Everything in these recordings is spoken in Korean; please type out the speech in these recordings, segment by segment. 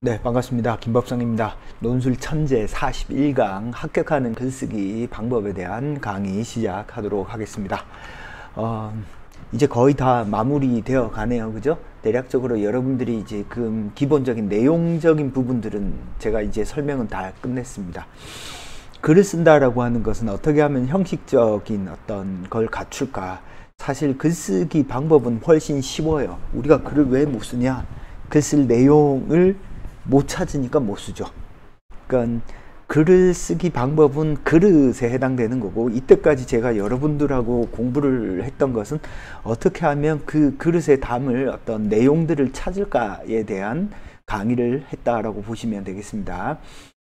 네, 반갑습니다. 김법성입니다. 논술 천재 41강 합격하는 글쓰기 방법에 대한 강의 시작하도록 하겠습니다. 이제 거의 다 마무리되어 가네요. 그죠? 대략적으로 여러분들이 이제 그 기본적인 내용적인 부분들은 제가 이제 설명은 다 끝냈습니다. 글을 쓴다라고 하는 것은 어떻게 하면 형식적인 어떤 걸 갖출까? 사실 글쓰기 방법은 훨씬 쉬워요. 우리가 글을 왜 못 쓰냐? 글 쓸 내용을 못 찾으니까 못 쓰죠. 그러니까 글을 쓰기 방법은 그릇에 해당되는 거고, 이때까지 제가 여러분들하고 공부를 했던 것은 어떻게 하면 그 그릇에 담을 어떤 내용들을 찾을까에 대한 강의를 했다라고 보시면 되겠습니다.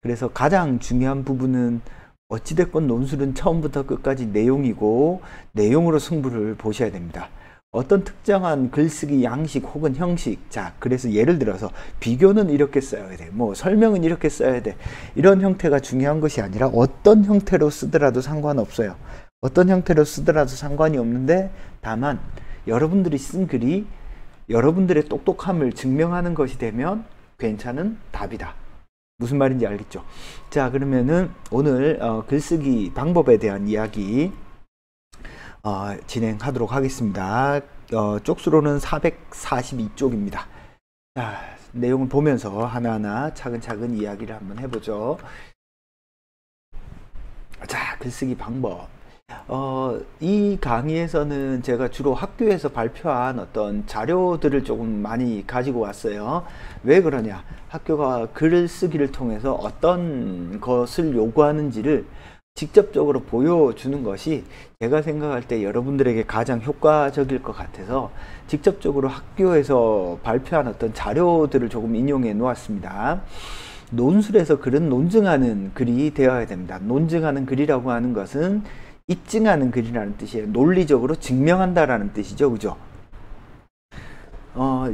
그래서 가장 중요한 부분은 어찌됐건 논술은 처음부터 끝까지 내용이고, 내용으로 승부를 보셔야 됩니다. 어떤 특정한 글쓰기 양식 혹은 형식, 자, 그래서 예를 들어서 비교는 이렇게 써야 돼, 뭐 설명은 이렇게 써야 돼, 이런 형태가 중요한 것이 아니라 어떤 형태로 쓰더라도 상관없어요. 어떤 형태로 쓰더라도 상관이 없는데, 다만 여러분들이 쓴 글이 여러분들의 똑똑함을 증명하는 것이 되면 괜찮은 답이다. 무슨 말인지 알겠죠? 자, 그러면은 오늘 글쓰기 방법에 대한 이야기 진행하도록 하겠습니다. 쪽수로는 442쪽입니다. 자, 내용을 보면서 하나하나 차근차근 이야기를 한번 해보죠. 자, 글쓰기 방법. 이 강의에서는 제가 주로 학교에서 발표한 어떤 자료들을 조금 많이 가지고 왔어요. 왜 그러냐? 학교가 글을 쓰기를 통해서 어떤 것을 요구하는지를 직접적으로 보여주는 것이 제가 생각할 때 여러분들에게 가장 효과적일 것 같아서 직접적으로 학교에서 발표한 어떤 자료들을 조금 인용해 놓았습니다. 논술에서 글은 논증하는 글이 되어야 됩니다. 논증하는 글이라고 하는 것은 입증하는 글이라는 뜻이에요. 논리적으로 증명한다라는 뜻이죠. 그죠?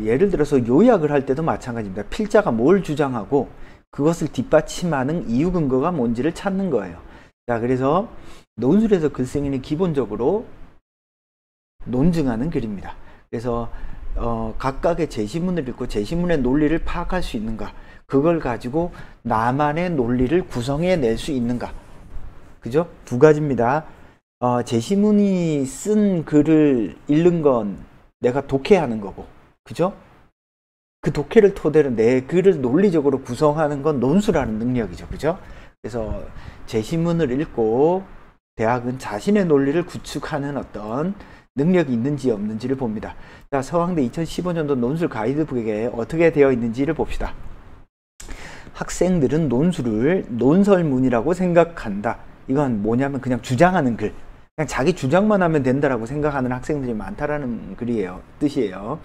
예를 들어서 요약을 할 때도 마찬가지입니다. 필자가 뭘 주장하고 그것을 뒷받침하는 이유 근거가 뭔지를 찾는 거예요. 자, 그래서 논술에서 글쓰기는 기본적으로 논증하는 글입니다. 그래서 각각의 제시문을 읽고 제시문의 논리를 파악할 수 있는가, 그걸 가지고 나만의 논리를 구성해낼 수 있는가, 그죠? 두 가지입니다. 제시문이 쓴 글을 읽는 건 내가 독해하는 거고, 그죠? 그 독해를 토대로 내 글을 논리적으로 구성하는 건 논술하는 능력이죠. 그죠? 그래서 제시문을 읽고 대학은 자신의 논리를 구축하는 어떤 능력이 있는지 없는지를 봅니다. 자, 서강대 2015년도 논술 가이드북에 어떻게 되어 있는지를 봅시다. 학생들은 논술을 논설문이라고 생각한다. 이건 뭐냐면 그냥 주장하는 글, 그냥 자기 주장만 하면 된다라고 생각하는 학생들이 많다라는 뜻이에요.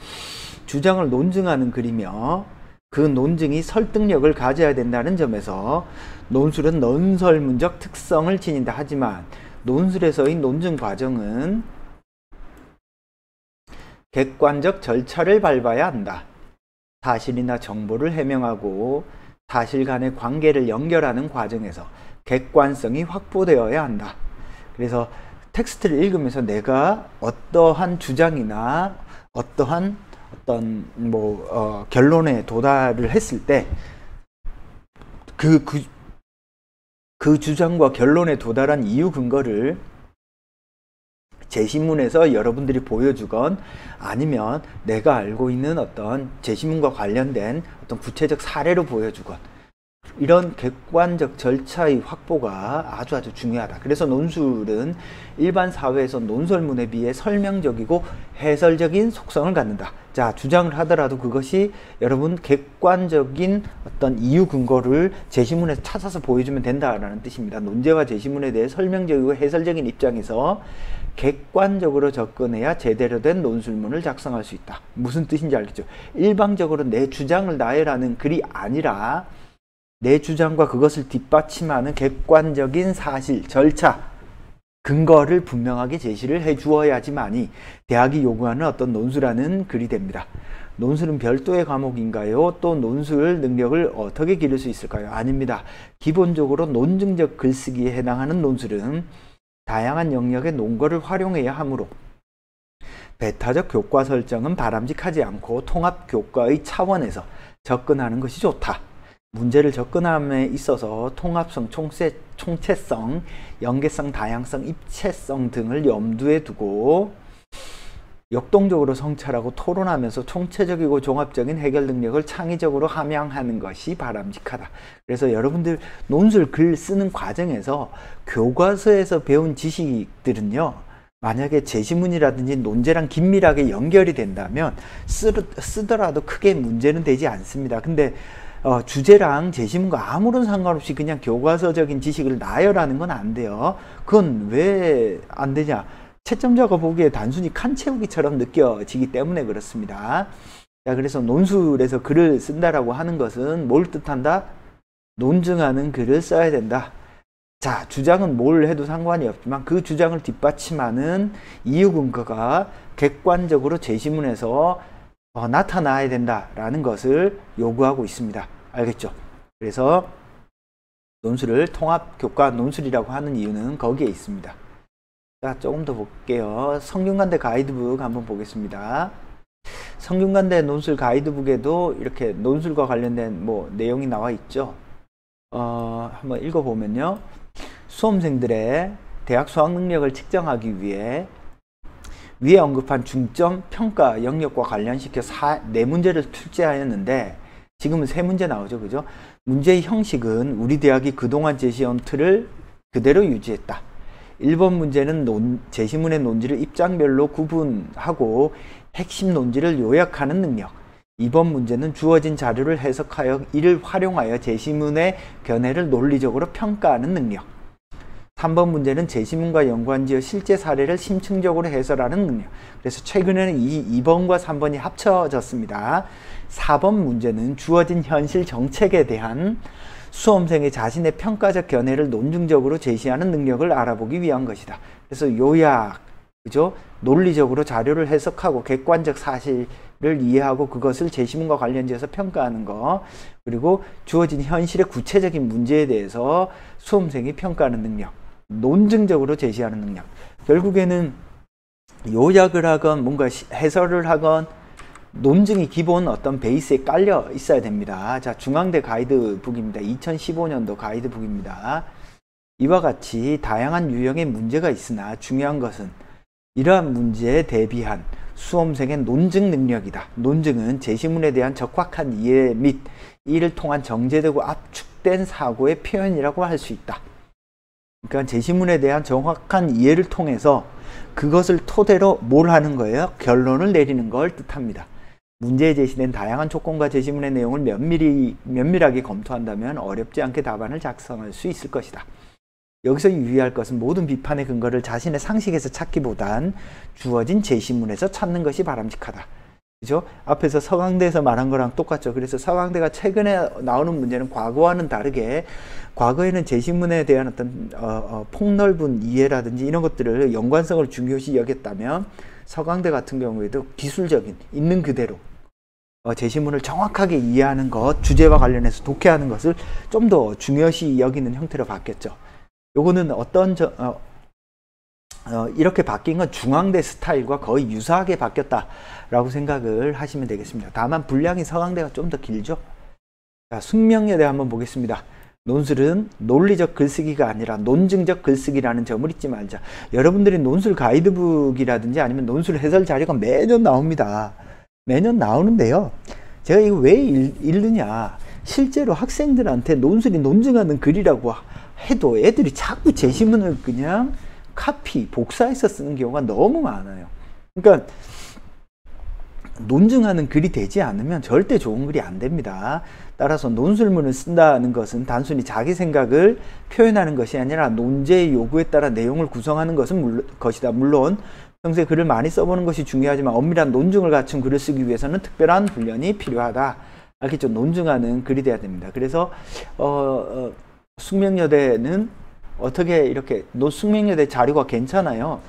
주장을 논증하는 글이며 그 논증이 설득력을 가져야 된다는 점에서 논술은 논설문적 특성을 지닌다. 하지만 논술에서의 논증 과정은 객관적 절차를 밟아야 한다. 사실이나 정보를 해명하고 사실 간의 관계를 연결하는 과정에서 객관성이 확보되어야 한다. 그래서 텍스트를 읽으면서 내가 어떠한 주장이나 어떠한 어떤 결론에 도달을 했을 때 그 주장과 결론에 도달한 이유 근거를 제시문에서 여러분들이 보여주건, 아니면 내가 알고 있는 어떤 제시문과 관련된 어떤 구체적 사례로 보여주건, 이런 객관적 절차의 확보가 아주 중요하다. 그래서 논술은 일반 사회에서 논설문에 비해 설명적이고 해설적인 속성을 갖는다. 자, 주장을 하더라도 그것이 여러분 객관적인 어떤 이유 근거를 제시문에서 찾아서 보여주면 된다라는 뜻입니다. 논제와 제시문에 대해 설명적이고 해설적인 입장에서 객관적으로 접근해야 제대로 된 논술문을 작성할 수 있다. 무슨 뜻인지 알겠죠? 일방적으로 내 주장을 나열하는 글이 아니라 내 주장과 그것을 뒷받침하는 객관적인 사실, 절차, 근거를 분명하게 제시를 해 주어야지만이 대학이 요구하는 어떤 논술하는 글이 됩니다. 논술은 별도의 과목인가요? 또 논술 능력을 어떻게 기를 수 있을까요? 아닙니다. 기본적으로 논증적 글쓰기에 해당하는 논술은 다양한 영역의 논거를 활용해야 하므로 배타적 교과 설정은 바람직하지 않고 통합 교과의 차원에서 접근하는 것이 좋다. 문제를 접근함에 있어서 통합성, 총체성, 연계성, 다양성, 입체성 등을 염두에 두고 역동적으로 성찰하고 토론하면서 총체적이고 종합적인 해결 능력을 창의적으로 함양하는 것이 바람직하다. 그래서 여러분들 논술 글 쓰는 과정에서 교과서에서 배운 지식들은요, 만약에 제시문이라든지 논제랑 긴밀하게 연결이 된다면 쓰더라도 크게 문제는 되지 않습니다. 근데 주제랑 제시문과 아무런 상관없이 그냥 교과서적인 지식을 나열하는 건 안 돼요. 그건 왜 안 되냐? 채점자가 보기에 단순히 칸 채우기처럼 느껴지기 때문에 그렇습니다. 자, 그래서 논술에서 글을 쓴다라고 하는 것은 뭘 뜻한다? 논증하는 글을 써야 된다. 자, 주장은 뭘 해도 상관이 없지만 그 주장을 뒷받침하는 이유 근거가 객관적으로 제시문에서 나타나야 된다라는 것을 요구하고 있습니다. 알겠죠? 그래서 논술을 통합교과 논술이라고 하는 이유는 거기에 있습니다. 자, 조금 더 볼게요. 성균관대 가이드북 한번 보겠습니다. 성균관대 논술 가이드북에도 이렇게 논술과 관련된 내용이 나와 있죠. 한번 읽어보면요. 수험생들의 대학 수학 능력을 측정하기 위해 위에 언급한 중점 평가 영역과 관련시켜 4문제를 출제하였는데 지금은 3문제 나오죠. 그죠? 문제의 형식은 우리 대학이 그동안 제시한 틀을 그대로 유지했다. 1번 문제는 제시문의 논지를 입장별로 구분하고 핵심 논지를 요약하는 능력. 2번 문제는 주어진 자료를 해석하여 이를 활용하여 제시문의 견해를 논리적으로 평가하는 능력. 3번 문제는 제시문과 연관지어 실제 사례를 심층적으로 해설하는 능력. 그래서 최근에는 2번과 3번이 합쳐졌습니다. 4번 문제는 주어진 현실 정책에 대한 수험생의 자신의 평가적 견해를 논증적으로 제시하는 능력을 알아보기 위한 것이다. 그래서 요약, 그죠? 논리적으로 자료를 해석하고 객관적 사실을 이해하고 그것을 제시문과 관련지어서 평가하는 거, 그리고 주어진 현실의 구체적인 문제에 대해서 수험생이 평가하는 능력, 논증적으로 제시하는 능력. 결국에는 요약을 하건 뭔가 해설을 하건 논증이 기본 어떤 베이스에 깔려 있어야 됩니다. 자, 중앙대 가이드북입니다. 2015년도 가이드북입니다. 이와 같이 다양한 유형의 문제가 있으나 중요한 것은 이러한 문제에 대비한 수험생의 논증 능력이다. 논증은 제시문에 대한 적확한 이해 및 이를 통한 정제되고 압축된 사고의 표현이라고 할 수 있다. 그러니까 제시문에 대한 정확한 이해를 통해서 그것을 토대로 뭘 하는 거예요? 결론을 내리는 걸 뜻합니다. 문제에 제시된 다양한 조건과 제시문의 내용을 면밀하게 검토한다면 어렵지 않게 답안을 작성할 수 있을 것이다. 여기서 유의할 것은 모든 비판의 근거를 자신의 상식에서 찾기보단 주어진 제시문에서 찾는 것이 바람직하다. 그죠? 앞에서 서강대에서 말한 거랑 똑같죠. 그래서 서강대가 최근에 나오는 문제는 과거와는 다르게 과거에는 제시문에 대한 어떤 폭넓은 이해라든지 이런 것들을 연관성을 중요시 여겼다면 서강대 같은 경우에도 기술적인 있는 그대로 제시문을 정확하게 이해하는 것, 주제와 관련해서 독해하는 것을 좀 더 중요시 여기는 형태로 바뀌었죠. 요거는 이렇게 바뀐 건 중앙대 스타일과 거의 유사하게 바뀌었다라고 생각을 하시면 되겠습니다. 다만 분량이 서강대가 좀 더 길죠. 자, 숙명여대 한번 보겠습니다. 논술은 논리적 글쓰기가 아니라 논증적 글쓰기라는 점을 잊지 말자. 여러분들이 논술 가이드북이라든지 아니면 논술 해설 자료가 매년 나옵니다. 매년 나오는데요. 제가 이거 왜 읽느냐. 실제로 학생들한테 논술이 논증하는 글이라고 해도 애들이 자꾸 제시문을 그냥 복사해서 쓰는 경우가 너무 많아요. 그러니까 논증하는 글이 되지 않으면 절대 좋은 글이 안 됩니다. 따라서 논술문을 쓴다는 것은 단순히 자기 생각을 표현하는 것이 아니라 논제의 요구에 따라 내용을 구성하는 것이다. 물론 평소에 글을 많이 써보는 것이 중요하지만 엄밀한 논증을 갖춘 글을 쓰기 위해서는 특별한 훈련이 필요하다. 알겠죠? 논증하는 글이 돼야 됩니다. 그래서 숙명여대는 어떻게 이렇게 숙명여대 자료가 괜찮아요.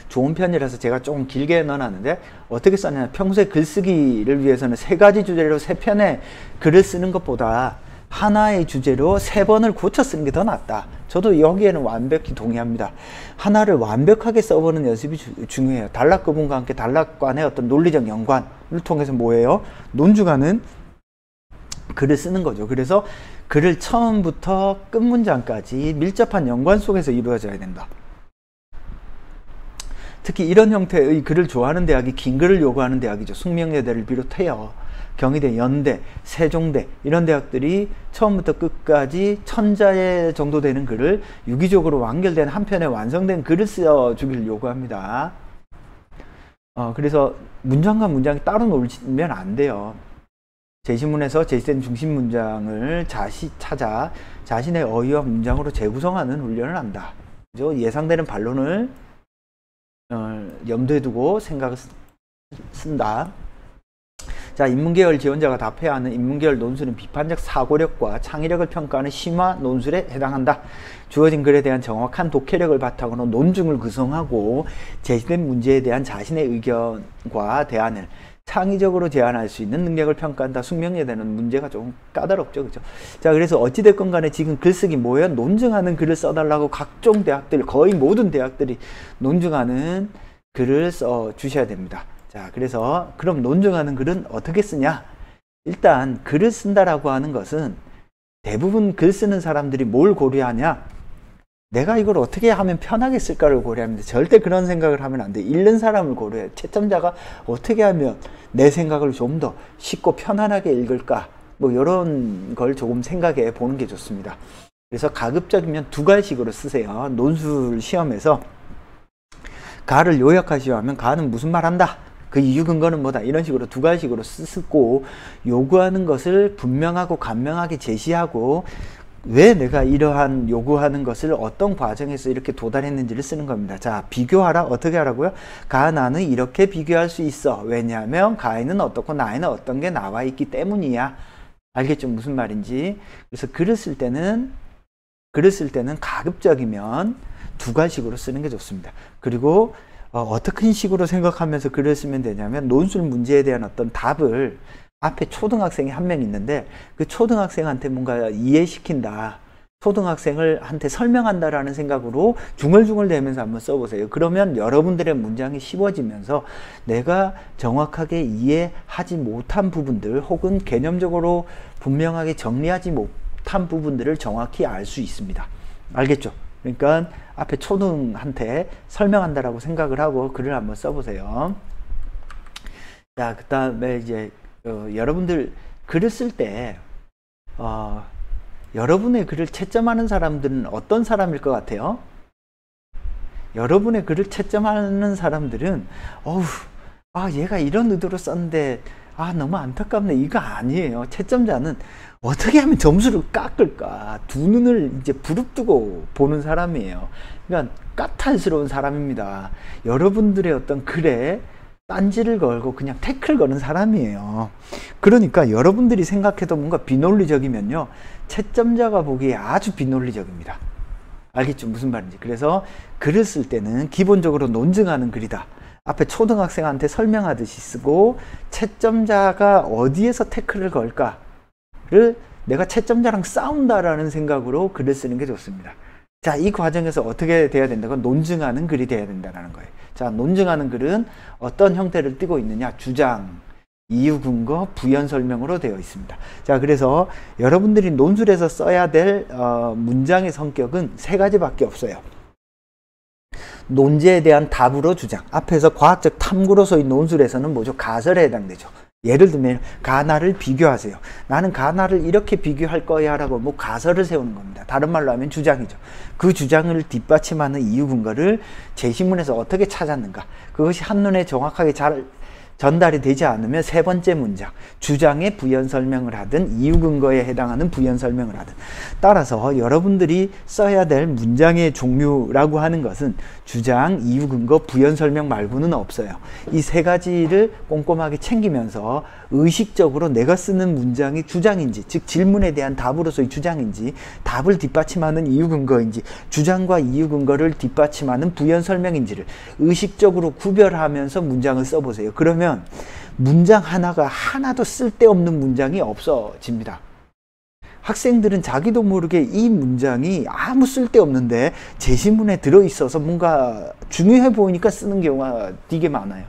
좋은 편이라서 제가 조금 길게 넣어놨는데 어떻게 썼냐. 평소에 글쓰기를 위해서는 3가지 주제로 3편의 글을 쓰는 것보다 하나의 주제로 3번을 고쳐 쓰는 게 더 낫다. 저도 여기에는 완벽히 동의합니다. 하나를 완벽하게 써보는 연습이 중요해요. 단락구문과 함께 단락 간의 어떤 논리적 연관을 통해서 뭐예요? 논증하는 글을 쓰는 거죠. 그래서 글을 처음부터 끝 문장까지 밀접한 연관 속에서 이루어져야 된다. 특히 이런 형태의 글을 좋아하는 대학이 긴 글을 요구하는 대학이죠. 숙명여대를 비롯해요. 경희대, 연대, 세종대 이런 대학들이 처음부터 끝까지 1000자 정도 되는 글을 유기적으로 완결된 한 편의 완성된 글을 써주기를 요구합니다. 그래서 문장과 문장이 따로 놀면 안 돼요. 제시문에서 제시된 중심 문장을 찾아 자신의 어휘와 문장으로 재구성하는 훈련을 한다. 그죠? 예상되는 반론을 염두에 두고 생각을 쓴다. 자, 인문계열 지원자가 답해야 하는 인문계열 논술은 비판적 사고력과 창의력을 평가하는 심화 논술에 해당한다. 주어진 글에 대한 정확한 독해력을 바탕으로 논증을 구성하고 제시된 문제에 대한 자신의 의견과 대안을 창의적으로 제안할 수 있는 능력을 평가한다. 숙명여대는 문제가 좀 까다롭죠. 그죠? 자, 그래서 어찌됐건 간에 지금 글쓰기 뭐예요? 논증하는 글을 써달라고 각종 대학들, 거의 모든 대학들이 논증하는 글을 써 주셔야 됩니다. 자, 그래서 그럼 논증하는 글은 어떻게 쓰냐? 일단 글을 쓴다라고 하는 것은 대부분 글 쓰는 사람들이 뭘 고려하냐? 내가 이걸 어떻게 하면 편하게 쓸까를 고려합니다. 절대 그런 생각을 하면 안 돼. 읽는 사람을 고려해. 채점자가 어떻게 하면 내 생각을 좀 더 쉽고 편안하게 읽을까? 뭐 이런 걸 조금 생각해 보는 게 좋습니다. 그래서 가급적이면 두 가지식으로 쓰세요. 논술 시험에서 가를 요약하시오 하면 가는 무슨 말 한다? 그 이유 근거는 뭐다? 이런 식으로 두 가지식으로 쓰고 요구하는 것을 분명하고 간명하게 제시하고 왜 내가 이러한 요구하는 것을 어떤 과정에서 이렇게 도달했는지를 쓰는 겁니다. 자, 비교하라. 어떻게 하라고요? 가, 나는 이렇게 비교할 수 있어. 왜냐하면 가에는 어떻고 나에는 어떤 게 나와 있기 때문이야. 알겠죠? 무슨 말인지. 그래서 글을 쓸 때는 가급적이면 두 가지식으로 쓰는 게 좋습니다. 그리고 어떻게 식으로 생각하면서 글을 쓰면 되냐면 논술 문제에 대한 어떤 답을 앞에 초등학생이 한 명 있는데 그 초등학생한테 뭔가 이해시킨다. 초등학생한테 설명한다라는 생각으로 중얼중얼 대면서 한번 써보세요. 그러면 여러분들의 문장이 쉬워지면서 내가 정확하게 이해하지 못한 부분들 혹은 개념적으로 분명하게 정리하지 못한 부분들을 정확히 알 수 있습니다. 알겠죠? 그러니까 앞에 초등한테 설명한다라고 생각을 하고 글을 한번 써보세요. 자, 그 다음에 이제 여러분들 글을 쓸 때 여러분의 글을 채점하는 사람들은 어떤 사람일 것 같아요? 여러분의 글을 채점하는 사람들은 얘가 이런 의도로 썼는데 너무 안타깝네. 이거 아니에요. 채점자는 어떻게 하면 점수를 깎을까? 두 눈을 이제 부릅뜨고 보는 사람이에요. 그러니까 까탈스러운 사람입니다. 여러분들의 어떤 글에 딴지를 걸고 그냥 태클 거는 사람이에요. 그러니까 여러분들이 생각해도 뭔가 비논리적이면요, 채점자가 보기에 아주 비논리적입니다. 알겠죠? 무슨 말인지. 그래서 글을 쓸 때는 기본적으로 논증하는 글이다. 앞에 초등학생한테 설명하듯이 쓰고 채점자가 어디에서 태클을 걸까를 내가 채점자랑 싸운다라는 생각으로 글을 쓰는 게 좋습니다. 자, 이 과정에서 어떻게 돼야 된다고? 논증하는 글이 돼야 된다는 거예요. 자, 논증하는 글은 어떤 형태를 띠고 있느냐? 주장, 이유, 근거, 부연 설명으로 되어 있습니다. 자, 그래서 여러분들이 논술에서 써야 될 문장의 성격은 세 가지밖에 없어요. 논제에 대한 답으로 주장. 앞에서 과학적 탐구로서의 논술에서는 뭐죠? 가설에 해당되죠. 예를 들면 가나를 비교하세요. 나는 가나를 이렇게 비교할 거야 라고 뭐 가설을 세우는 겁니다. 다른 말로 하면 주장이죠. 그 주장을 뒷받침하는 이유 근거를 제시문에서 어떻게 찾았는가. 그것이 한눈에 정확하게 잘 전달이 되지 않으면 세 번째 문장, 주장의 부연 설명을 하든 이유 근거에 해당하는 부연 설명을 하든. 따라서 여러분들이 써야 될 문장의 종류라고 하는 것은 주장, 이유 근거, 부연 설명 말고는 없어요. 이 세 가지를 꼼꼼하게 챙기면서 의식적으로 내가 쓰는 문장이 주장인지, 즉 질문에 대한 답으로서의 주장인지, 답을 뒷받침하는 이유 근거인지, 주장과 이유 근거를 뒷받침하는 부연 설명인지를 의식적으로 구별하면서 문장을 써보세요. 그러면 문장 하나가 하나도 쓸데없는 문장이 없어집니다. 학생들은 자기도 모르게 이 문장이 아무 쓸데없는데 제시문에 들어있어서 뭔가 중요해 보이니까 쓰는 경우가 되게 많아요.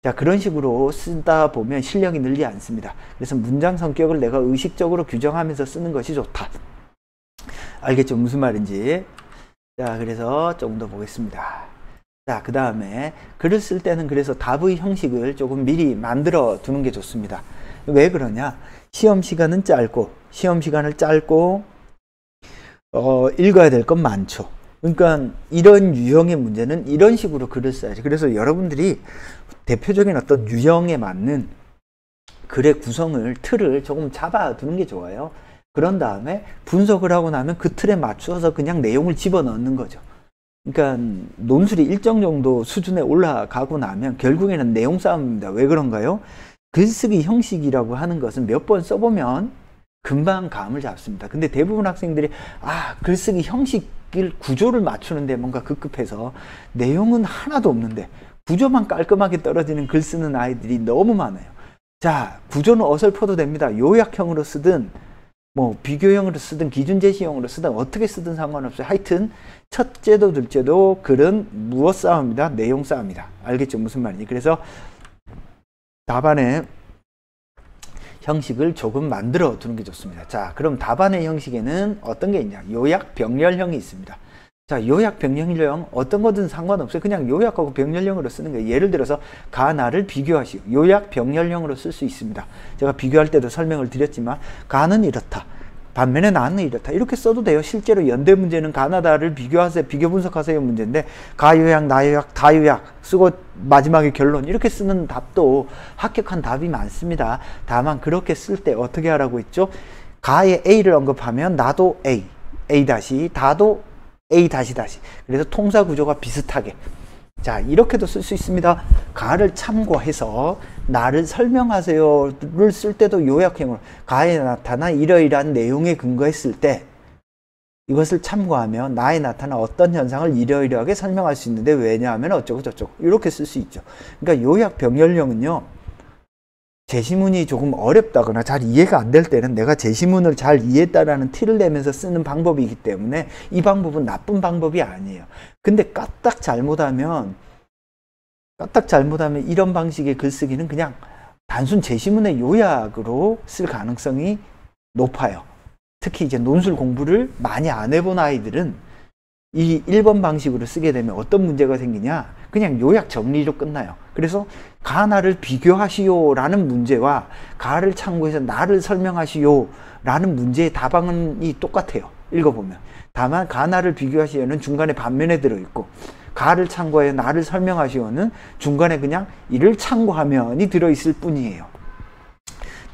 자, 그런 식으로 쓰다 보면 실력이 늘지 않습니다. 그래서 문장 성격을 내가 의식적으로 규정하면서 쓰는 것이 좋다. 알겠죠? 무슨 말인지. 자, 그래서 조금 더 보겠습니다. 자, 그 다음에 글을 쓸 때는 그래서 답의 형식을 조금 미리 만들어 두는 게 좋습니다. 왜 그러냐? 시험 시간은 짧고, 읽어야 될 건 많죠. 그러니까 이런 유형의 문제는 이런 식으로 글을 써야지. 그래서 여러분들이 대표적인 어떤 유형에 맞는 글의 구성을, 틀을 조금 잡아두는 게 좋아요. 그런 다음에 분석을 하고 나면 그 틀에 맞추어서 그냥 내용을 집어넣는 거죠. 그러니까 논술이 일정 정도 수준에 올라가고 나면 결국에는 내용 싸움입니다. 왜 그런가요? 글쓰기 형식이라고 하는 것은 몇 번 써보면 금방 감을 잡습니다. 근데 대부분 학생들이 글쓰기 형식을 구조를 맞추는데 뭔가 급급해서 내용은 하나도 없는데 구조만 깔끔하게 떨어지는 글 쓰는 아이들이 너무 많아요. 자, 구조는 어설퍼도 됩니다. 요약형으로 쓰든 뭐 비교형으로 쓰든 기준제시형으로 쓰든 어떻게 쓰든 상관없어요. 하여튼 첫째도 둘째도 글은 무엇 싸움입니다. 내용 싸움이다. 알겠죠? 무슨 말인지. 그래서 답안의 형식을 조금 만들어 두는 게 좋습니다. 자, 그럼 답안의 형식에는 어떤 게 있냐? 요약, 병렬형이 있습니다. 자, 요약, 병렬형 어떤 거든 상관없어요. 그냥 요약하고 병렬형으로 쓰는 거예요. 예를 들어서 가나를 비교하시오. 요약, 병렬형으로 쓸 수 있습니다. 제가 비교할 때도 설명을 드렸지만 가는 이렇다. 반면에 나는 이렇다. 이렇게 써도 돼요. 실제로 연대 문제는 가나다를 비교하세요. 비교 분석하세요 문제인데 가요약, 나요약, 다요약 쓰고 마지막에 결론 이렇게 쓰는 답도 합격한 답이 많습니다. 다만 그렇게 쓸 때 어떻게 하라고 했죠? 가에 A를 언급하면 나도 A, A 다시, 다도 A 다시 다시. 그래서 통사 구조가 비슷하게. 자, 이렇게도 쓸 수 있습니다. 가를 참고해서 나를 설명하세요를 쓸 때도 요약형으로 가에 나타난 이러이러한 내용에 근거했을 때 이것을 참고하면 나에 나타난 어떤 현상을 이러이러하게 설명할 수 있는데 왜냐하면 어쩌고 저쩌고 이렇게 쓸 수 있죠. 그러니까 요약 병렬형은요, 제시문이 조금 어렵다거나 잘 이해가 안 될 때는 내가 제시문을 잘 이해했다라는 티를 내면서 쓰는 방법이기 때문에 이 방법은 나쁜 방법이 아니에요. 근데 까딱 잘못하면 이런 방식의 글쓰기는 그냥 단순 제시문의 요약으로 쓸 가능성이 높아요. 특히 이제 논술 공부를 많이 안 해본 아이들은 이 1번 방식으로 쓰게 되면 어떤 문제가 생기냐? 그냥 요약 정리로 끝나요. 그래서 가나를 비교하시오 라는 문제와 가를 참고해서 나를 설명하시오 라는 문제의 답안이 똑같아요. 읽어보면. 다만 가나를 비교하시오는 중간에 반면에 들어있고 가를 참고해 나를 설명하시오는 중간에 그냥 이를 참고하면이 들어있을 뿐이에요.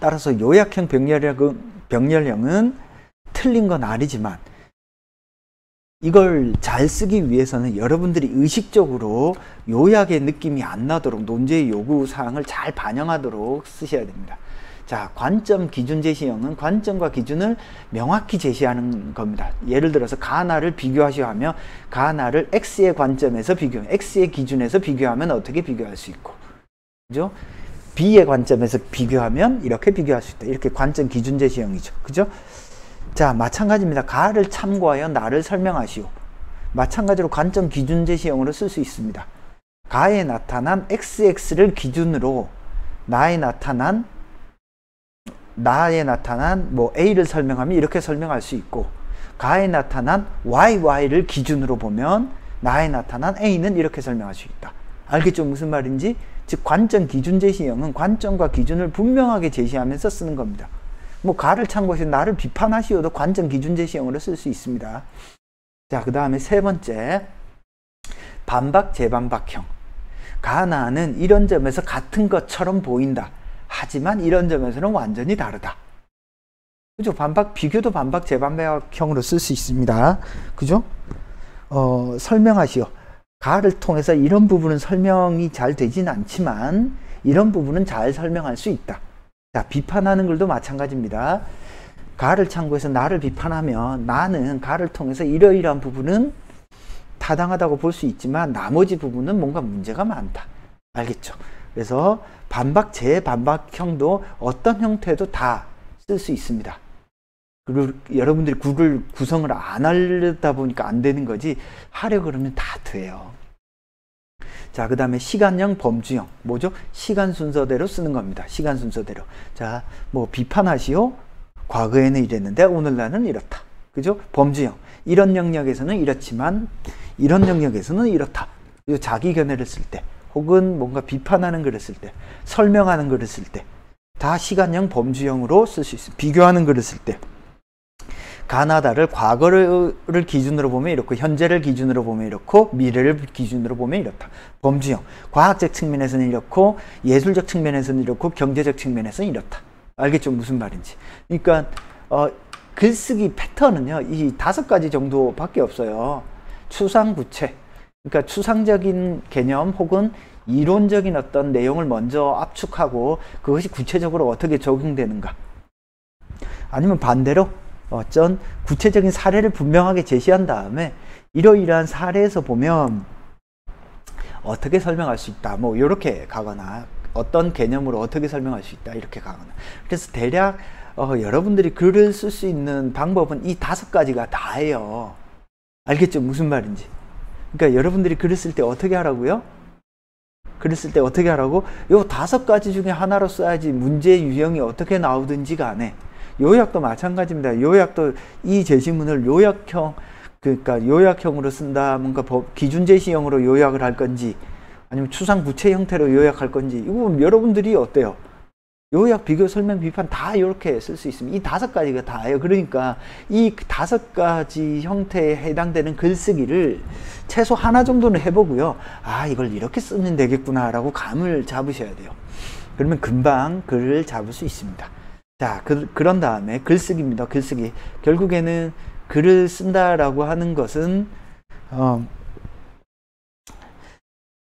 따라서 요약형 병렬형은 틀린 건 아니지만 이걸 잘 쓰기 위해서는 여러분들이 의식적으로 요약의 느낌이 안 나도록 논제의 요구사항을 잘 반영하도록 쓰셔야 됩니다. 자, 관점 기준 제시형은 관점과 기준을 명확히 제시하는 겁니다. 예를 들어서 가나를 비교하시오 하며 가나를 X의 관점에서 X의 기준에서 비교하면 어떻게 비교할 수 있고, 그죠? B의 관점에서 비교하면 이렇게 비교할 수 있다. 이렇게 관점 기준 제시형이죠. 그죠? 자, 마찬가지입니다. 가를 참고하여 나를 설명하시오. 마찬가지로 관점 기준 제시형으로 쓸 수 있습니다. 가에 나타난 XX를 기준으로 나에 나타난 뭐 A를 설명하면 이렇게 설명할 수 있고, 가에 나타난 YY를 기준으로 보면 나에 나타난 A는 이렇게 설명할 수 있다. 알겠죠? 무슨 말인지? 즉 관점 기준 제시형은 관점과 기준을 분명하게 제시하면서 쓰는 겁니다. 뭐 가를 참고해서 나를 비판하시오도 관점 기준 제시형으로 쓸 수 있습니다. 자, 그 다음에 세 번째, 반박 재반박형. 가나는 이런 점에서 같은 것처럼 보인다. 하지만 이런 점에서는 완전히 다르다. 그죠? 비교도 반박 재반박형으로 쓸 수 있습니다. 그죠? 설명하시오. 가를 통해서 이런 부분은 설명이 잘 되진 않지만 이런 부분은 잘 설명할 수 있다. 자, 비판하는 글도 마찬가지입니다. 가를 참고해서 나를 비판하면 나는 가를 통해서 이러이러한 부분은 타당하다고 볼 수 있지만 나머지 부분은 뭔가 문제가 많다. 알겠죠? 그래서 반박, 재반박형도 어떤 형태도 다 쓸 수 있습니다. 그리고 여러분들이 글을 구성을 안 하려다 보니까 안 되는 거지 하려고 그러면 다 돼요. 자, 그 다음에 시간형, 범주형. 뭐죠? 시간 순서대로 쓰는 겁니다. 시간 순서대로. 자, 뭐 비판하시오. 과거에는 이랬는데 오늘날은 이렇다. 그죠? 범주형. 이런 영역에서는 이렇지만 이런 영역에서는 이렇다. 그리고 자기 견해를 쓸 때, 혹은 뭔가 비판하는 글을 쓸 때, 설명하는 글을 쓸 때, 다 시간형, 범주형으로 쓸 수 있습니다. 비교하는 글을 쓸 때. 가나다를 과거를 기준으로 보면 이렇고, 현재를 기준으로 보면 이렇고, 미래를 기준으로 보면 이렇다. 범주형. 과학적 측면에서는 이렇고, 예술적 측면에서는 이렇고, 경제적 측면에서는 이렇다. 알겠죠? 무슨 말인지. 그러니까 글쓰기 패턴은요, 이 5가지 정도밖에 없어요. 추상구체. 그러니까 추상적인 개념 혹은 이론적인 어떤 내용을 먼저 압축하고 그것이 구체적으로 어떻게 적용되는가. 아니면 반대로 어떤 구체적인 사례를 분명하게 제시한 다음에 이러이러한 사례에서 보면 어떻게 설명할 수 있다. 뭐 이렇게 가거나 어떤 개념으로 어떻게 설명할 수 있다. 이렇게 가거나. 그래서 대략 여러분들이 글을 쓸 수 있는 방법은 이 5가지가 다예요. 알겠죠? 무슨 말인지. 그러니까 여러분들이 글을 쓸 때 어떻게 하라고요? 글을 쓸 때 어떻게 하라고? 요 5가지 중에 하나로 써야지 문제 유형이 어떻게 나오든지 간에. 요약도 마찬가지입니다. 요약도 이 제시문을 요약형, 그러니까 요약형으로 쓴다, 뭔가 기준 제시형으로 요약을 할 건지, 아니면 추상 부채 형태로 요약할 건지, 이거 여러분들이 어때요? 요약, 비교, 설명, 비판 다 이렇게 쓸 수 있습니다. 이 5가지가 다예요. 그러니까 이 5가지 형태에 해당되는 글쓰기를 최소 하나 정도는 해보고요. 아, 이걸 이렇게 쓰면 되겠구나 라고 감을 잡으셔야 돼요. 그러면 금방 글을 잡을 수 있습니다. 자, 그런 다음에 글쓰기입니다. 글쓰기. 결국에는 글을 쓴다라고 하는 것은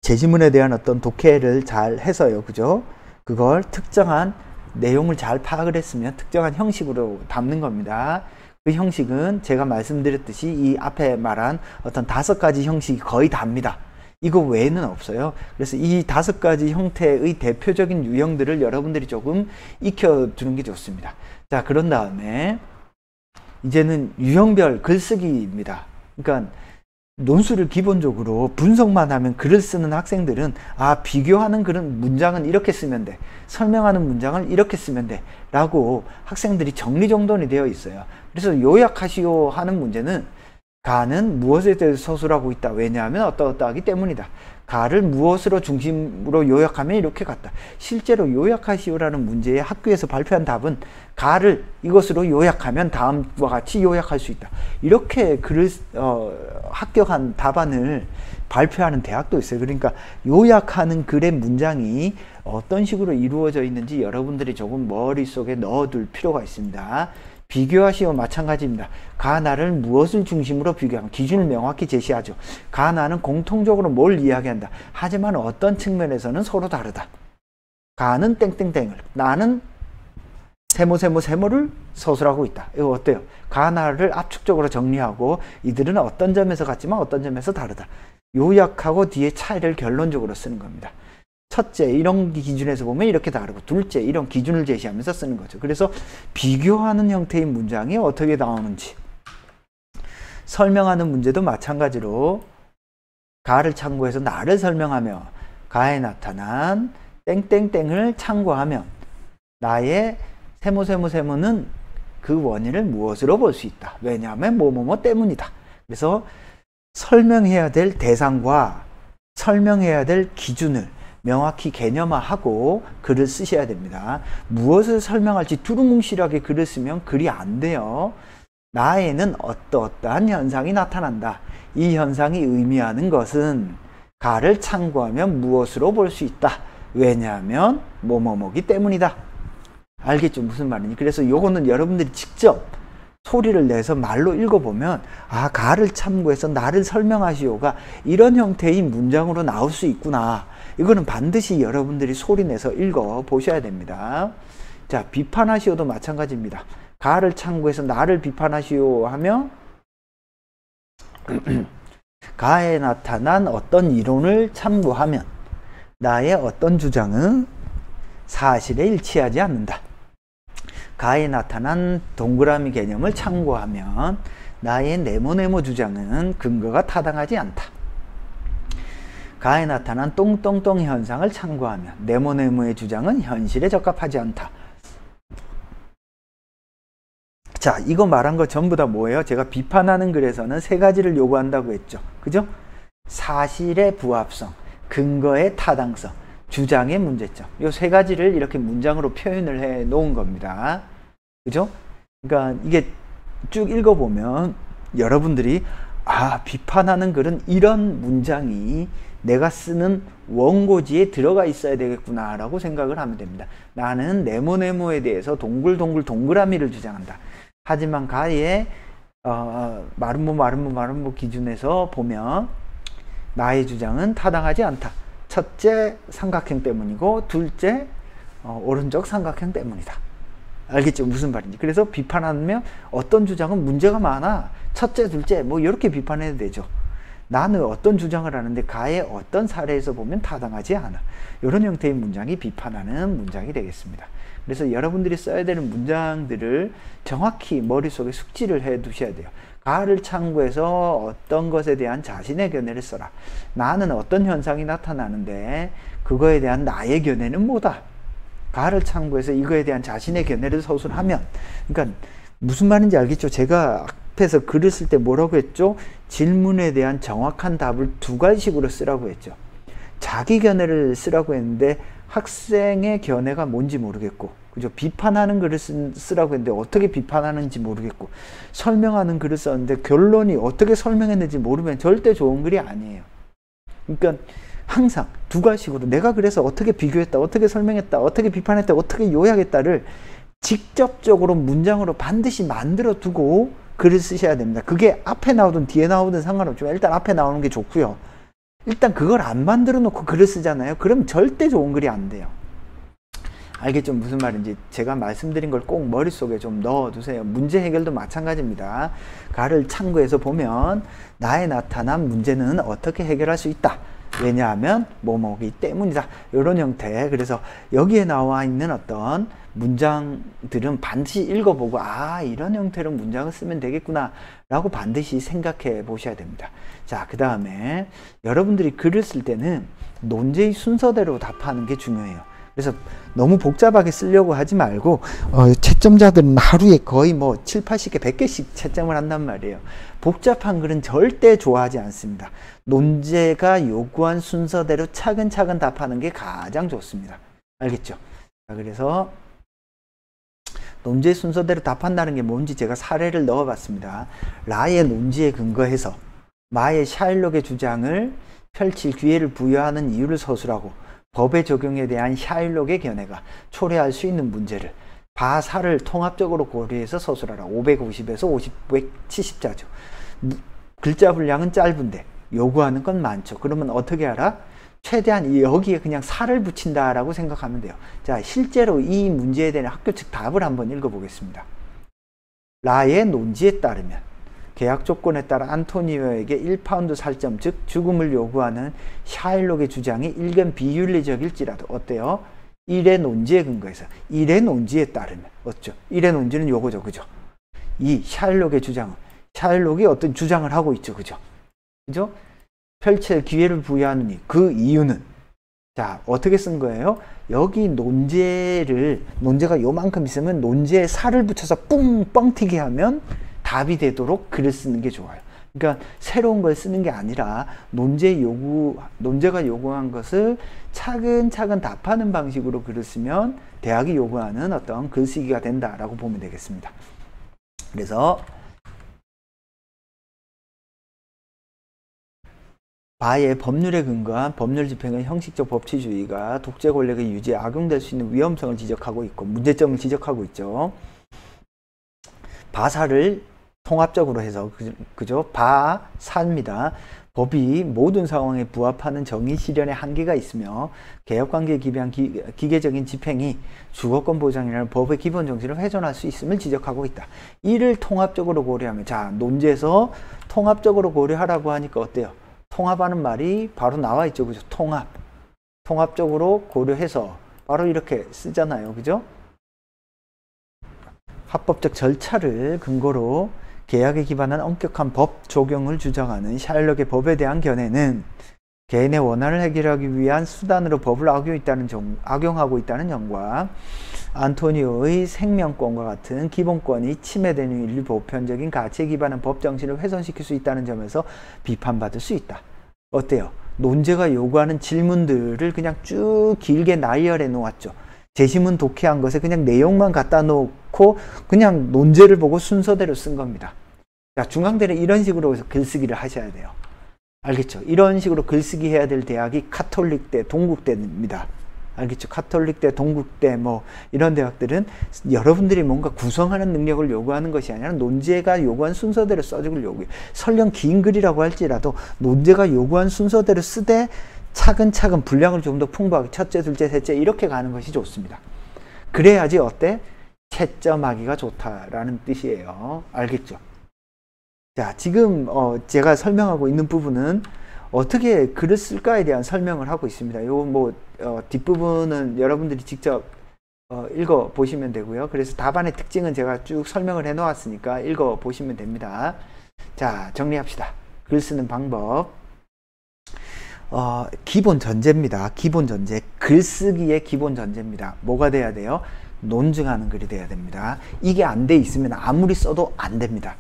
제시문에 대한 어떤 독해를 잘 해서요. 그죠? 그걸 특정한 내용을 잘 파악을 했으면 특정한 형식으로 담는 겁니다. 그 형식은 제가 말씀드렸듯이 이 앞에 말한 어떤 5가지 형식이 거의 답니다. 이거 외에는 없어요. 그래서 이 5가지 형태의 대표적인 유형들을 여러분들이 조금 익혀두는 게 좋습니다. 자, 그런 다음에 이제는 유형별 글쓰기입니다. 그러니까 논술을 기본적으로 분석만 하면 글을 쓰는 학생들은 비교하는 그런 문장은 이렇게 쓰면 돼, 설명하는 문장을 이렇게 쓰면 돼 라고 학생들이 정리정돈이 되어 있어요. 그래서 요약하시오 하는 문제는 가는 무엇에 대해서 서술하고 있다. 왜냐하면 어떠하기 때문이다. 가를 무엇으로 중심으로 요약하면 이렇게 갔다. 실제로 요약하시오라는 문제에 학교에서 발표한 답은 가를 이것으로 요약하면 다음과 같이 요약할 수 있다. 이렇게 글을 합격한 답안을 발표하는 대학도 있어요. 그러니까 요약하는 글의 문장이 어떤 식으로 이루어져 있는지 여러분들이 조금 머릿속에 넣어둘 필요가 있습니다. 비교하시오 마찬가지입니다. 가나를 무엇을 중심으로 비교하면 기준을 명확히 제시하죠. 가나는 공통적으로 뭘 이야기한다. 하지만 어떤 측면에서는 서로 다르다. 가는 땡땡땡을, 나는 세모를 서술하고 있다. 이거 어때요? 가나를 압축적으로 정리하고 이들은 어떤 점에서 같지만 어떤 점에서 다르다. 요약하고 뒤에 차이를 결론적으로 쓰는 겁니다. 첫째, 이런 기준에서 보면 이렇게 다르고, 둘째, 이런 기준을 제시하면서 쓰는 거죠. 그래서 비교하는 형태의 문장이 어떻게 나오는지, 설명하는 문제도 마찬가지로 가를 참고해서 나를 설명하며 가에 나타난 땡땡땡을 참고하면 나의 세모는 그 원인을 무엇으로 볼 수 있다. 왜냐하면 뭐뭐뭐 때문이다. 그래서 설명해야 될 대상과 설명해야 될 기준을 명확히 개념화하고 글을 쓰셔야 됩니다. 무엇을 설명할지 두루뭉실하게 글을 쓰면 글이 안 돼요. 나에는 어떠한 현상이 나타난다. 이 현상이 의미하는 것은 가를 참고하면 무엇으로 볼 수 있다. 왜냐하면 뭐뭐뭐기 때문이다. 알겠죠? 무슨 말인지. 그래서 요거는 여러분들이 직접 소리를 내서 말로 읽어보면 가를 참고해서 나를 설명하시오가 이런 형태의 문장으로 나올 수 있구나. 이거는 반드시 여러분들이 소리내서 읽어보셔야 됩니다. 자, 비판하시오도 마찬가지입니다. 가를 참고해서 나를 비판하시오 하면 가에 나타난 어떤 이론을 참고하면 나의 어떤 주장은 사실에 일치하지 않는다. 가에 나타난 동그라미 개념을 참고하면 나의 네모네모 주장은 근거가 타당하지 않다. 가에 나타난 똥똥똥 현상을 참고하면 네모네모의 주장은 현실에 적합하지 않다. 자, 이거 말한 거 전부 다 뭐예요? 제가 비판하는 글에서는 세 가지를 요구한다고 했죠. 그죠? 사실의 부합성, 근거의 타당성, 주장의 문제점. 이 세 가지를 이렇게 문장으로 표현을 해 놓은 겁니다. 그죠? 그러니까 이게 쭉 읽어보면 여러분들이 비판하는 글은 이런 문장이 내가 쓰는 원고지에 들어가 있어야 되겠구나 라고 생각을 하면 됩니다. 나는 네모네모에 대해서 동글동글 동그라미를 주장한다. 하지만 가의 마름모 기준에서 보면 나의 주장은 타당하지 않다. 첫째, 삼각형 때문이고 둘째, 오른쪽 삼각형 때문이다. 알겠죠? 무슨 말인지. 그래서 비판하면 어떤 주장은 문제가 많아. 첫째, 둘째 뭐 이렇게 비판해도 되죠. 나는 어떤 주장을 하는데 가의 어떤 사례에서 보면 타당하지 않아. 이런 형태의 문장이 비판하는 문장이 되겠습니다. 그래서 여러분들이 써야 되는 문장들을 정확히 머릿속에 숙지를 해 두셔야 돼요. 가를 참고해서 어떤 것에 대한 자신의 견해를 써라. 나는 어떤 현상이 나타나는데 그거에 대한 나의 견해는 뭐다. 가를 참고해서 이거에 대한 자신의 견해를 서술하면, 그러니까 무슨 말인지 알겠죠? 제가 앞에서 글을 쓸 때 뭐라고 했죠? 질문에 대한 정확한 답을 두 가지식으로 쓰라고 했죠. 자기 견해를 쓰라고 했는데 학생의 견해가 뭔지 모르겠고, 그죠? 비판하는 글을 쓰라고 했는데 어떻게 비판하는지 모르겠고, 설명하는 글을 썼는데 결론이 어떻게 설명했는지 모르면 절대 좋은 글이 아니에요. 그러니까 항상 두 가지식으로 내가 그래서 어떻게 비교했다, 어떻게 설명했다, 어떻게 비판했다, 어떻게 요약했다를 직접적으로 문장으로 반드시 만들어 두고 글을 쓰셔야 됩니다. 그게 앞에 나오든 뒤에 나오든 상관없지만 일단 앞에 나오는 게 좋고요. 일단 그걸 안 만들어 놓고 글을 쓰잖아요. 그럼 절대 좋은 글이 안 돼요. 알겠죠? 무슨 말인지. 제가 말씀드린 걸 꼭 머릿속에 좀 넣어두세요. 문제 해결도 마찬가지입니다. 가를 참고해서 보면 나에 나타난 문제는 어떻게 해결할 수 있다. 왜냐하면 뭐뭐기 때문이다. 이런 형태. 그래서 여기에 나와 있는 어떤 문장들은 반드시 읽어보고 이런 형태로 문장을 쓰면 되겠구나 라고 반드시 생각해 보셔야 됩니다. 자, 그 다음에 여러분들이 글을 쓸 때는 논제의 순서대로 답하는 게 중요해요. 그래서 너무 복잡하게 쓰려고 하지 말고 채점자들은 하루에 거의 뭐 7, 80개, 100개씩 채점을 한단 말이에요. 복잡한 글은 절대 좋아하지 않습니다. 논제가 요구한 순서대로 차근차근 답하는 게 가장 좋습니다. 알겠죠? 자, 그래서 논제 순서대로 답한다는 게 뭔지 제가 사례를 넣어봤습니다. 라의 논지에 근거해서 마의 샤일록의 주장을 펼칠 기회를 부여하는 이유를 서술하고 법의 적용에 대한 샤일록의 견해가 초래할 수 있는 문제를 바사를 통합적으로 고려해서 서술하라. 550에서 570자죠. 글자 분량은 짧은데 요구하는 건 많죠. 그러면 어떻게 하라? 최대한 여기에 그냥 살을 붙인다라고 생각하면 돼요. 자, 실제로 이 문제에 대한 학교 측 답을 한번 읽어보겠습니다. 라의 논지에 따르면 계약 조건에 따라 안토니오에게 1파운드 살점, 즉 죽음을 요구하는 샤일록의 주장이 일견 비윤리적일지라도 어때요? 1의 논지에 근거해서 1의 논지에 따르면 어쩌? 1의 논지는 요거죠, 그죠? 이 샤일록의 주장은 샤일록이 어떤 주장을 하고 있죠, 그죠? 그죠? 펼칠 기회를 부여하느니 그 이유는, 자, 어떻게 쓴 거예요? 여기 논제가 요만큼 있으면 논제에 살을 붙여서 뻥튀기 하면 답이 되도록 글을 쓰는 게 좋아요. 그러니까 새로운 걸 쓰는 게 아니라 논제가 요구한 것을 차근차근 답하는 방식으로 글을 쓰면 대학이 요구하는 어떤 글쓰기가 된다라고 보면 되겠습니다. 그래서 바의 법률에 근거한 법률 집행의 형식적 법치주의가 독재 권력의 유지에 악용될 수 있는 위험성을 지적하고 있고 문제점을 지적하고 있죠. 바사를 통합적으로 해서 그죠? 바사입니다. 법이 모든 상황에 부합하는 정의 실현의 한계가 있으며 개혁관계에 기반한 기계적인 집행이 주거권 보장이라는 법의 기본 정신을 훼손할 수 있음을 지적하고 있다. 이를 통합적으로 고려하면, 자, 논제에서 통합적으로 고려하라고 하니까 어때요? 통합하는 말이 바로 나와 있죠, 그죠? 통합적으로 고려해서 바로 이렇게 쓰잖아요, 그죠? 합법적 절차를 근거로 계약에 기반한 엄격한 법 적용을 주장하는 샤일록의 법에 대한 견해는 개인의 원한을 해결하기 위한 수단으로 법을 악용하고 있다는 점과 안토니오의 생명권과 같은 기본권이 침해되는 인류 보편적인 가치에 기반한 법 정신을 훼손시킬 수 있다는 점에서 비판받을 수 있다. 어때요? 논제가 요구하는 질문들을 그냥 쭉 길게 나열해 놓았죠. 제시문 독해한 것에 그냥 내용만 갖다 놓고 그냥 논제를 보고 순서대로 쓴 겁니다. 자, 중앙대는 이런 식으로 글쓰기를 하셔야 돼요. 알겠죠? 이런 식으로 글쓰기 해야 될 대학이 카톨릭대, 동국대입니다. 알겠죠? 카톨릭대, 동국대 뭐 이런 대학들은 여러분들이 뭔가 구성하는 능력을 요구하는 것이 아니라 논제가 요구한 순서대로 써주길 요구해요. 설령 긴 글이라고 할지라도 논제가 요구한 순서대로 쓰되 차근차근 분량을 좀 더 풍부하게 첫째, 둘째, 셋째 이렇게 가는 것이 좋습니다. 그래야지 어때? 채점하기가 좋다라는 뜻이에요. 알겠죠? 자, 지금 제가 설명하고 있는 부분은 어떻게 글을 쓸까에 대한 설명을 하고 있습니다. 요 뭐 뒷부분은 여러분들이 직접 읽어 보시면 되고요. 그래서 답안의 특징은 제가 쭉 설명을 해 놓았으니까 읽어 보시면 됩니다. 자, 정리합시다. 글 쓰는 방법. 기본 전제입니다. 기본 전제. 글쓰기의 기본 전제입니다. 뭐가 돼야 돼요? 논증하는 글이 돼야 됩니다. 이게 안 돼 있으면 아무리 써도 안 됩니다.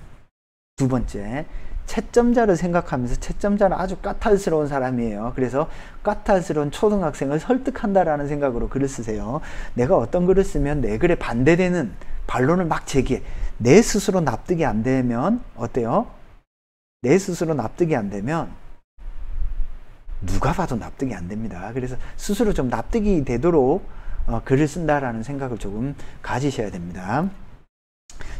두 번째, 채점자를 생각하면서 채점자는 아주 까탈스러운 사람이에요. 그래서 까탈스러운 초등학생을 설득한다라는 생각으로 글을 쓰세요. 내가 어떤 글을 쓰면 내 글에 반대되는 반론을 막 제기해. 내 스스로 납득이 안 되면 어때요? 내 스스로 납득이 안 되면 누가 봐도 납득이 안 됩니다. 그래서 스스로 좀 납득이 되도록 글을 쓴다라는 생각을 조금 가지셔야 됩니다.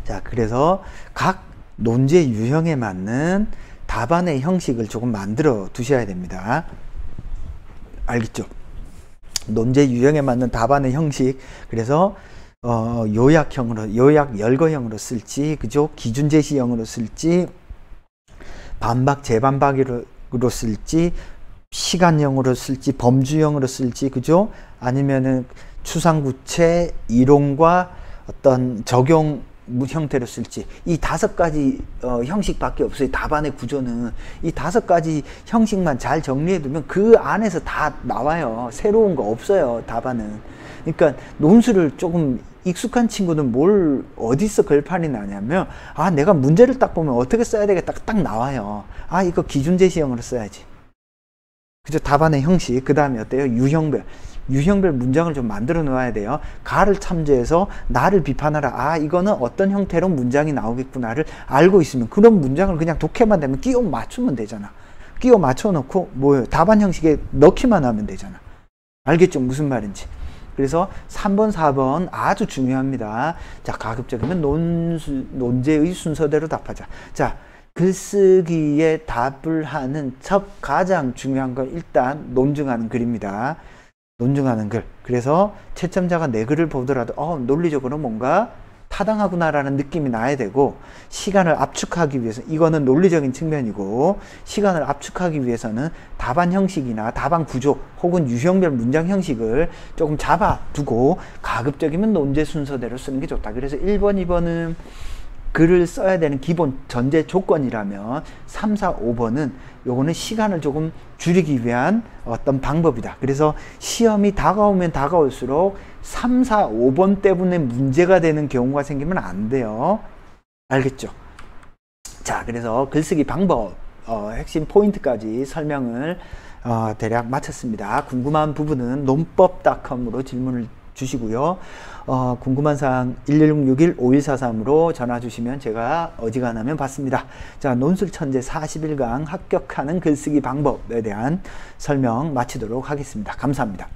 자, 그래서 각 논제 유형에 맞는 답안의 형식을 조금 만들어 두셔야 됩니다. 알겠죠? 논제 유형에 맞는 답안의 형식. 그래서 요약형으로, 요약 열거형으로 쓸지, 그죠? 기준 제시형으로 쓸지, 반박 재반박으로 쓸지, 시간형으로 쓸지, 범주형으로 쓸지, 그죠? 아니면은 추상구체 이론과 어떤 적용 형태로 쓸지, 이 5가지 형식밖에 없어요. 답안의 구조는 이 5가지 형식만 잘 정리해 두면 그 안에서 다 나와요. 새로운 거 없어요, 답안은. 그러니까 논술을 조금 익숙한 친구는 뭘 어디서 글판이 나냐면, 아, 내가 문제를 딱 보면 어떻게 써야 되겠다 딱 나와요. 아, 이거 기준 제시형으로 써야지. 그죠? 답안의 형식. 그 다음에 어때요? 유형별 문장을 좀 만들어 놓아야 돼요. 가를 참조해서 나를 비판하라. 아, 이거는 어떤 형태로 문장이 나오겠구나를 알고 있으면 그런 문장을 그냥 독해만 되면 끼워 맞추면 되잖아. 끼워 맞춰 놓고 뭐예요? 답안 형식에 넣기만 하면 되잖아. 알겠죠? 무슨 말인지. 그래서 3번, 4번 아주 중요합니다. 자, 가급적이면 논제의 순서대로 답하자. 자, 글쓰기에 답을 하는 첫 가장 중요한 건 일단 논증하는 글입니다. 논증하는 글. 그래서 채점자가 내 글을 보더라도 논리적으로 뭔가 타당하구나라는 느낌이 나야 되고, 시간을 압축하기 위해서, 이거는 논리적인 측면이고, 시간을 압축하기 위해서는 답안 형식이나 답안 구조 혹은 유형별 문장 형식을 조금 잡아두고 가급적이면 논제 순서대로 쓰는 게 좋다. 그래서 1번, 2번은 글을 써야 되는 기본 전제 조건이라면 3, 4, 5번은 요거는 시간을 조금 줄이기 위한 어떤 방법이다. 그래서 시험이 다가오면 다가올수록 3, 4, 5번 때문에 문제가 되는 경우가 생기면 안 돼요. 알겠죠? 자, 그래서 글쓰기 방법 핵심 포인트까지 설명을 대략 마쳤습니다. 궁금한 부분은 논법.com으로 질문을 주시고요. 궁금한 사항 1161-5143으로 전화 주시면 제가 어지간하면 받습니다. 자, 논술천재 41강 합격하는 글쓰기 방법에 대한 설명 마치도록 하겠습니다. 감사합니다.